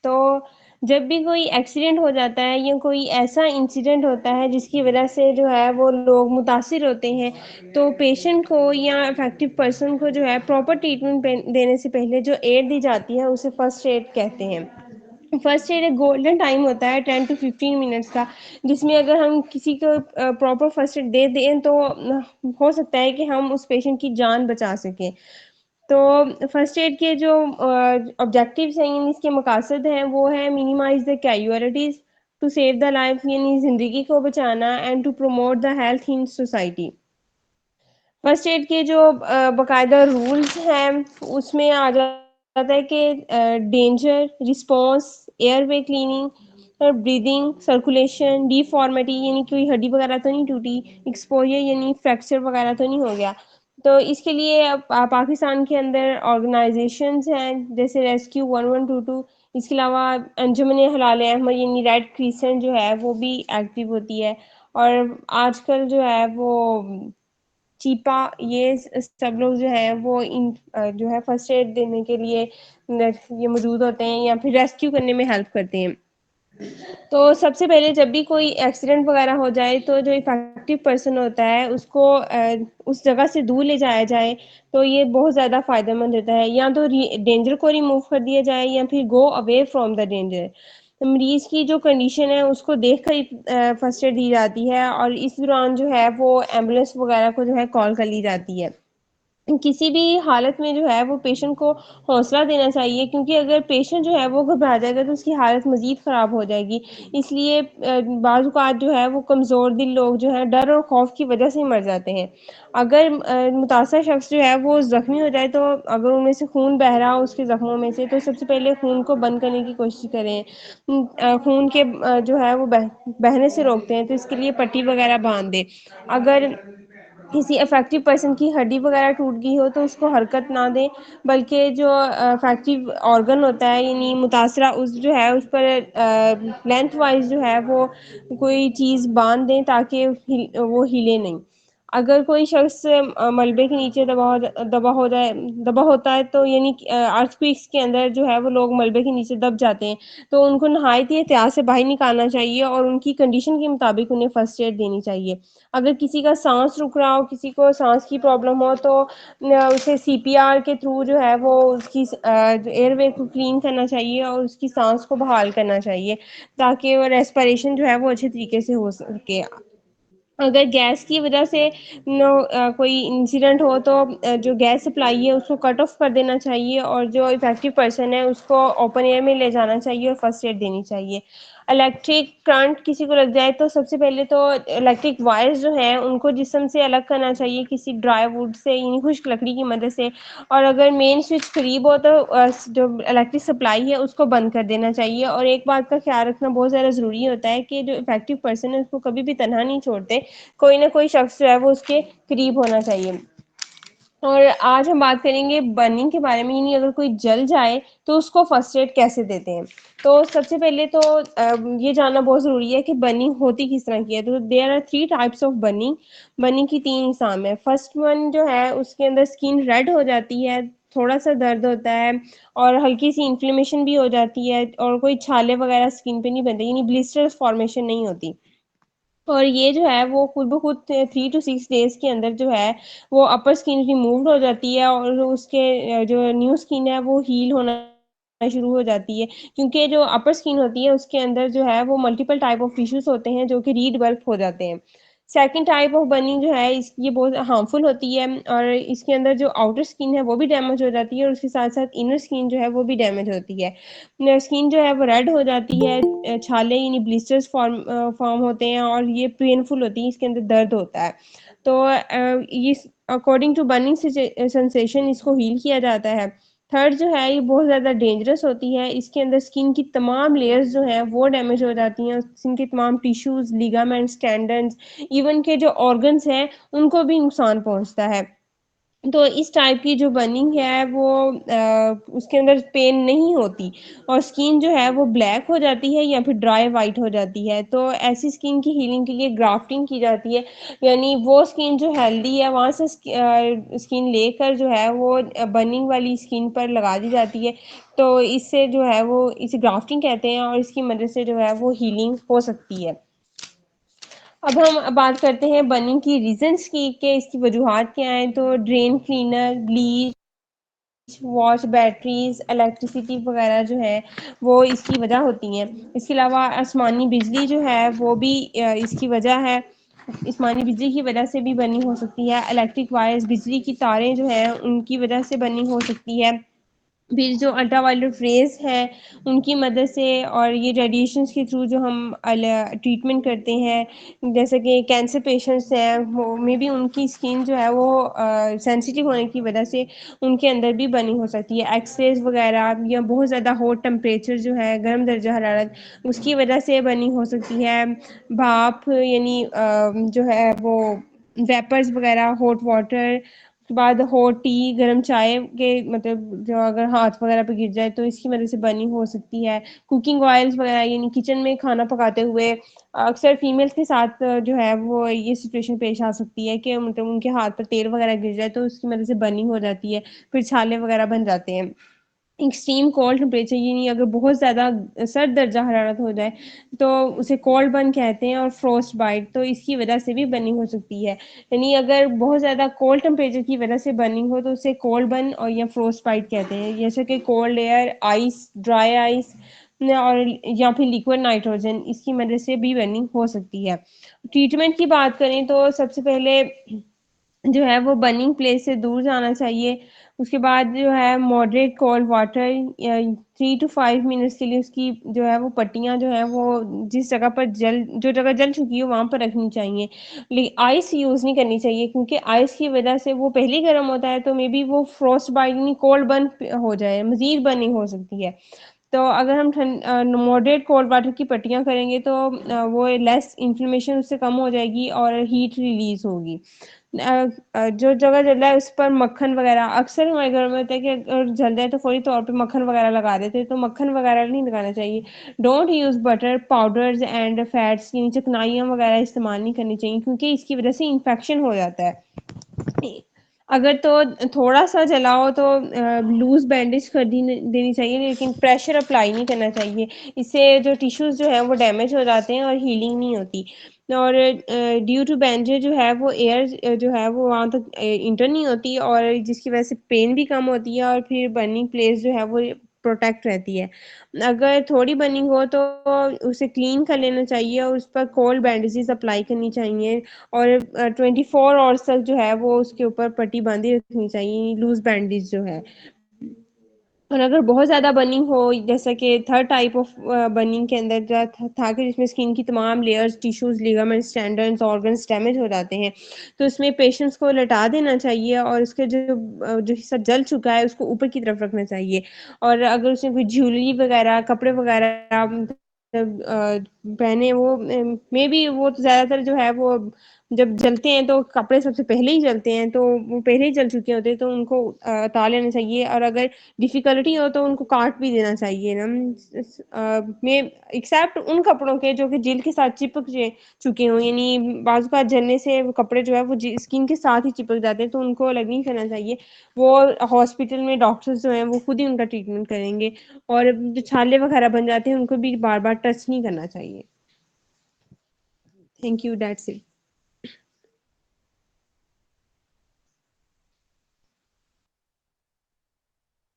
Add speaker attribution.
Speaker 1: तो जब भी कोई एक्सीडेंट हो जाता है या कोई ऐसा इंसिडेंट होता है जिसकी वजह से जो है वो लोग मुतासिर होते हैं, तो पेशेंट को या अफेक्टिव पर्सन को जो है प्रॉपर ट्रीटमेंट देने से पहले जो एड दी जाती है उसे फर्स्ट एड कहते हैं। फर्स्ट एड एक गोल्डन टाइम होता है 10 to 15 मिनट्स का, जिसमें अगर हम किसी को प्रॉपर फर्स्ट एड दे दें तो हो सकता है कि हम उस पेशेंट की जान बचा सकें। तो फर्स्ट एड के जो ऑब्जेक्टिव्स हैं यानी इसके मकासद हैं वो है minimize the casualties, to save the life यानी ज़िंदगी को बचाना, and to promote the health in society. First aid के जो बाकायदा रूल्स हैं उसमें आ जाता है कि डेंजर रिस्पॉन्स, एयरवे क्लीनिंग और ब्रीदिंग, सर्कुलेशन, डिफॉर्मिटी यानी कोई हड्डी वगैरह तो नहीं टूटी, एक्सपोजर यानी फ्रैक्चर वगैरह तो नहीं हो गया। तो इसके लिए पाकिस्तान के अंदर ऑर्गेनाइजेशंस हैं जैसे रेस्क्यू 1122। इसके अलावा अंजुमन हलाल अहमद यानी रेड क्रिसेंट जो है वो भी एक्टिव होती है। और आजकल जो है वो चीपा, ये सब लोग जो है वो इन जो है फर्स्ट एड देने के लिए ये मौजूद होते हैं या फिर रेस्क्यू करने में हेल्प करते हैं। तो सबसे पहले जब भी कोई एक्सीडेंट वगैरह हो जाए तो जो इफेक्टिव पर्सन होता है उसको उस जगह से दूर ले जाया जाए, तो ये बहुत ज़्यादा फायदेमंद होता है। या तो डेंजर को रिमूव कर दिया जाए या फिर go away from the danger. तो मरीज की जो कंडीशन है उसको देख कर फर्स्ट एड दी जाती है और इस दौरान जो है वो एम्बुलेंस वगैरह को जो है कॉल कर ली जाती है। किसी भी हालत में जो है वो पेशेंट को हौसला देना चाहिए, क्योंकि अगर पेशेंट जो है वो घबरा जाएगा तो उसकी हालत मज़ीद ख़राब हो जाएगी। इसलिए बाज़ औक़ात जो है वो कमज़ोर दिल लोग जो हैं डर और खौफ की वजह से मर जाते हैं। अगर मुतासर शख्स जो है वो ज़ख्मी हो जाए तो अगर उनमें से खून बह रहा हो उसके ज़ख्मों में से, तो सबसे पहले खून को बंद करने की कोशिश करें। खून के जो है वो बहने से रोकते हैं तो इसके लिए पट्टी वगैरह बांध दें। अगर किसी अफेक्टिव पर्सन की हड्डी वगैरह टूट गई हो तो उसको हरकत ना दें, बल्कि जो अफेक्टिव ऑर्गन होता है यानी मुतासरा उस जो है उस पर लेंथ वाइज जो है वो कोई चीज़ बांध दें ताकि वो हिले नहीं। अगर कोई शख्स मलबे के नीचे दबा होता है तो यानी अर्थक्वेक्स के अंदर जो है वो लोग मलबे के नीचे दब जाते हैं, तो उनको नहायत ही एहतियात से बाहर निकालना चाहिए और उनकी कंडीशन के मुताबिक उन्हें फर्स्ट एड देनी चाहिए। अगर किसी का सांस रुक रहा हो, किसी को सांस की प्रॉब्लम हो, तो उसे सीपीआर के थ्रू जो है वो उसकी एयरवे को क्लीन करना चाहिए और उसकी सांस को बहाल करना चाहिए ताकि वो रेस्पिरेशन जो है वो अच्छे तरीके से हो सके। अगर गैस की वजह से कोई इंसिडेंट हो तो जो गैस सप्लाई है उसको कट ऑफ कर देना चाहिए और जो इफेक्टिव पर्सन है उसको ओपन एयर में ले जाना चाहिए और फर्स्ट एड देनी चाहिए। इलेक्ट्रिक करंट किसी को लग जाए तो सबसे पहले तो इलेक्ट्रिक वायर्स जो हैं उनको जिस्म से अलग करना चाहिए किसी ड्राई वुड से यानी खुश्क लकड़ी की मदद से। और अगर मेन स्विच करीब हो तो जो इलेक्ट्रिक सप्लाई है उसको बंद कर देना चाहिए। और एक बात का ख्याल रखना बहुत ज़्यादा ज़रूरी होता है कि जो इफेक्टिव पर्सन है उसको कभी भी तनहा नहीं छोड़ते, कोई ना कोई शख्स जो है वो उसके करीब होना चाहिए। और आज हम बात करेंगे बर्निंग के बारे में, यानी अगर कोई जल जाए तो उसको फर्स्ट एड कैसे देते हैं। तो सबसे पहले तो ये जानना बहुत ज़रूरी है कि बर्निंग होती किस तरह की है। तो there are 3 types of burning. Burning की 3 इकसाम है। फर्स्ट वन जो है उसके अंदर स्किन रेड हो जाती है, थोड़ा सा दर्द होता है और हल्की सी इन्फ्लेमेशन भी हो जाती है और कोई छाले वगैरह स्किन पे नहीं बनते यानी ब्लिस्टर्स फॉर्मेशन नहीं होती। और ये जो है वो खुद ब खुद 3 to 6 डेज के अंदर जो है वो अपर स्किन रिमूव्ड हो जाती है और उसके जो न्यू स्किन है वो हील होना शुरू हो जाती है, क्योंकि जो अपर स्किन होती है उसके अंदर जो है वो मल्टीपल टाइप ऑफ टिश्यूज होते हैं जो कि रीडेवलप हो जाते हैं। सेकंड टाइप ऑफ बर्निंग जो है ये बहुत हार्मफुल होती है और इसके अंदर जो आउटर स्किन है वो भी डैमेज हो जाती है और उसके साथ साथ इनर स्किन जो है वो भी डैमेज होती है। स्किन जो है वो रेड हो जाती है, छाले यानी ब्लिस्टर्स फॉर्म होते हैं और ये पेनफुल होती है, इसके अंदर दर्द होता है। तो ये अकॉर्डिंग टू बर्निंग सेंसेशन इसको हील किया जाता है। थर्ड जो है ये बहुत ज़्यादा डेंजरस होती है, इसके अंदर स्किन की तमाम लेयर्स जो हैं वो डैमेज हो जाती हैं, स्किन के तमाम टिश्यूज, लिगामेंट्स, टेंडन्स, इवन के जो ऑर्गन्स हैं उनको भी नुकसान पहुंचता है। तो इस टाइप की जो बर्निंग है वो उसके अंदर पेन नहीं होती और स्किन जो है वो ब्लैक हो जाती है या फिर ड्राई वाइट हो जाती है। तो ऐसी स्किन की हीलिंग के लिए ग्राफ्टिंग की जाती है, यानी वो स्किन जो हेल्दी है वहाँ से स्किन लेकर जो है वो बर्निंग वाली स्किन पर लगा दी जाती है। तो इससे जो है वो इसे ग्राफ्टिंग कहते हैं और इसकी मदद से जो है वो हीलिंग हो सकती है। अब हम बात करते हैं बर्निंग की रीजंस की कि इसकी वजूहात क्या हैं। तो drain cleaner, bleach, wash, batteries, electricity वगैरह जो है वो इसकी वजह होती हैं। इसके अलावा आसमानी बिजली जो है वो भी इसकी वजह है। आसमानी बिजली की वजह से भी बर्निंग हो सकती है। इलेक्ट्रिक वायर्स, बिजली की तारें जो हैं उनकी वजह से बर्निंग हो सकती है। फिर जो अल्ट्रावायलेट रेज है उनकी मदद से और ये रेडिएशंस के थ्रू जो हम ट्रीटमेंट करते हैं, जैसे कि कैंसर पेशेंट्स हैं वो में भी उनकी स्किन जो है वो सेंसिटिव होने की वजह से उनके अंदर भी बर्निंग हो सकती है। एक्सरेज वगैरह या बहुत ज़्यादा हॉट टेम्परेचर जो है, गर्म दर्जा हरारत, उसकी वजह से बर्निंग हो सकती है। भाप यानी जो है वो वेपर्स वगैरह, हॉट वाटर, उसके बाद हॉट टी, गर्म चाय के मतलब जो अगर हाथ वगैरह पे गिर जाए तो इसकी वजह से बर्निंग हो सकती है। कुकिंग ऑयल्स वगैरह यानी किचन में खाना पकाते हुए अक्सर फीमेल्स के साथ जो है वो ये सिचुएशन पेश आ सकती है कि मतलब उनके हाथ पर तेल वगैरह गिर जाए तो उसकी वजह से बर्निंग हो जाती है, फिर छाले वगैरह बन जाते हैं। एक्सट्रीम कोल्ड टेम्परेचर यानी अगर बहुत ज़्यादा सर्द दर्जा हरारत हो जाए तो उसे कोल्ड बर्न कहते हैं। और फ्रोस्ट बाइट, तो इसकी वजह से भी बर्निंग हो सकती है। यानी अगर बहुत ज़्यादा कोल्ड टेम्परेचर की वजह से बर्निंग हो तो उसे कोल्ड बर्न और या फ्रोस्ट बाइट कहते हैं। जैसे कि cold air, ice, dry ice और या फिर लिक्विड नाइट्रोजन, इसकी मदद से भी बर्निंग हो सकती है। ट्रीटमेंट की बात करें तो सबसे पहले जो है वो बर्निंग प्लेस से दूर जाना चाहिए। उसके बाद जो है मॉडरेट कोल्ड वाटर या 3 to 5 मिनट्स के लिए उसकी जो है वो पट्टियाँ जो है वो जिस जगह पर जो जगह जल चुकी हो वहाँ पर रखनी चाहिए। लेकिन आइस यूज़ नहीं करनी चाहिए क्योंकि आइस की वजह से वो पहले ही गर्म होता है तो मे बी वो फ्रोस्ट बाइट यानी कोल्ड बर्न हो जाए, मजीद बर्निंग हो सकती है। तो अगर हम मॉडरेट कोल्ड वाटर की पट्टियाँ करेंगे तो वो लेस इन्फ्लेमेशन उससे कम हो जाएगी और हीट रिलीज होगी। जो जगह जल रहा है उस पर मक्खन वगैरह, अक्सर हमारे घर में होता है कि अगर जल जाए तो फौरी तौर पे मक्खन वगैरह लगा देते हैं, तो मक्खन वगैरह नहीं लगाना चाहिए। Don't use butter, powders and fats यानी चिकनाइयाँ वगैरह इस्तेमाल नहीं करनी चाहिए क्योंकि इसकी वजह से इन्फेक्शन हो जाता है। अगर तो थोड़ा सा जलाओ तो लूज बैंडेज कर दी देनी चाहिए, लेकिन प्रेशर अप्लाई नहीं करना चाहिए। इससे जो टिश्यूज जो है वो डैमेज हो जाते हैं और हीलिंग नहीं होती। और ड्यू टू बैंडेज जो है वो एयर जो है वो वहाँ तक इंटर नहीं होती और जिसकी वजह से पेन भी कम होती है और फिर बर्निंग प्लेस जो है वो प्रोटेक्ट रहती है। अगर थोड़ी बर्निंग हो तो उसे क्लीन कर लेना चाहिए और उस पर कोल्ड बैंडेजेस अप्लाई करनी चाहिए और 24 आवर्स तक जो है वो उसके ऊपर पट्टी बांधी रखनी चाहिए, लूज बैंडेज जो है। और अगर बहुत ज़्यादा बर्निंग हो, जैसा कि थर्ड टाइप ऑफ बर्निंग के अंदर जो था कि जिसमें स्किन की तमाम layers, tissues, ligaments, tendons, organs damage हो जाते हैं, तो इसमें पेशेंट्स को लटा देना चाहिए और उसके जो हिस्सा जल चुका है उसको ऊपर की तरफ रखना चाहिए। और अगर उसने कोई ज्वेलरी वगैरह, कपड़े वगैरह पहने, वो मे बी वो तो ज़्यादातर जो है वो जब जलते हैं तो कपड़े सबसे पहले ही जलते हैं, तो वो पहले ही जल चुके होते हैं तो उनको उतार लेना चाहिए। और अगर डिफ़िकल्टी हो तो उनको काट भी देना चाहिए ना। मैं एक्सेप्ट उन कपड़ों के जो कि जिल्द के साथ चिपक चुके हों, यानी बाजू का जलने से वो कपड़े जो है वो स्किन के साथ ही चिपक जाते हैं तो उनको अलग नहीं करना चाहिए। वो हॉस्पिटल में डॉक्टर्स जो हैं वो खुद ही उनका ट्रीटमेंट करेंगे। और जो छाले वगैरह बन जाते हैं उनको भी बार बार टच नहीं करना चाहिए। Thank you, that's it.